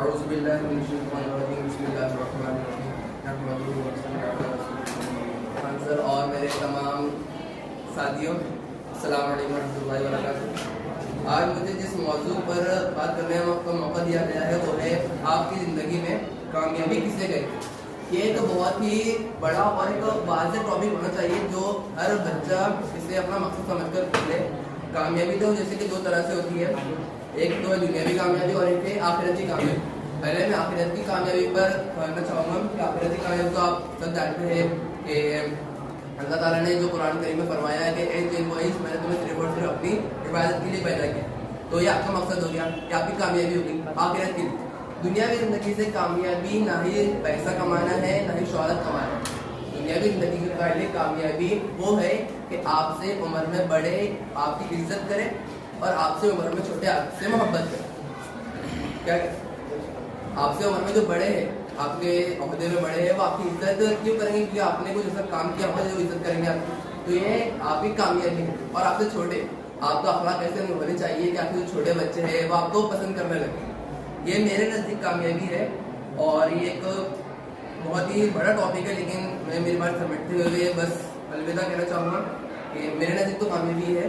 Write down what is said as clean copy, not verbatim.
اعوذ باللہ من الشیطان الرجیم بسم اللہ الرحمن الرحیم نحمدہ و نصلی علی رسولہ سر اور میرے تمام ساتھیوں السلام علیکم ورحمۃ اللہ وبرکاتہ. آج مجھے جس موضوع پر بات کرنے کا موقع دیا گیا ہے وہ ہے آپ کی زندگی میں کامیابی کسے کہتے. یہ ایک بہت ہی بڑا اور ایک واضح ٹاپک ہونا چاہیے جو ہر بچہ اسے اپنا مقصد سمجھ کر لے. کامیابی تو جیسے کہ دو طرح سے ہوتی ہے, ایک تو ہے دنیاوی کامیابی اور ایک ہے آخرتی کامیابی. پہلے میں آخرت کی کامیابی پر کہنا چاہوں گا کہ آخرت کی کامیابی تو آپ سب جانتے ہیں کہ اللہ تعالیٰ نے جو قرآن کریم میں فرمایا ہے کہ اے جن وائز میں نے تمہیں صرف اور صرف اپنی عبادت کے لیے پیدا کیا. تو یہ آپ کا مقصد ہو گیا کہ آپ کی کامیابی ہوگی آخرت کی. دنیاوی زندگی سے کامیابی نہ ہی پیسہ کمانا ہے نہ ہی شہرت کمانا ہے. دنیاوی زندگی کے پہلے کامیابی وہ ہے کہ آپ سے عمر میں بڑے آپ کی عزت کریں اور آپ سے عمر میں چھوٹے آپ سے محبت کریں. کیا آپ سے عمر میں جو بڑے ہیں, آپ کے عہدے میں بڑے ہیں, وہ آپ کی عزت کیوں کریں گے؟ کیونکہ آپ نے کچھ ایسا کام کیا ہوگا جو عزت کریں گے آپ کی. تو یہ آپ کی کامیابی ہے. اور آپ سے چھوٹے, آپ کا اخلاق ایسے ہونے چاہیے کہ آپ کے جو چھوٹے بچے ہیں وہ آپ کو پسند کرنے لگے. یہ میرے نزدیک کامیابی ہے اور یہ ایک بہت ہی بڑا ٹاپک ہے, لیکن میں میری بات سمیٹتے ہوئے بس الوداع کہنا چاہوں گا کہ میرے نزدیک تو کامیابی ہے.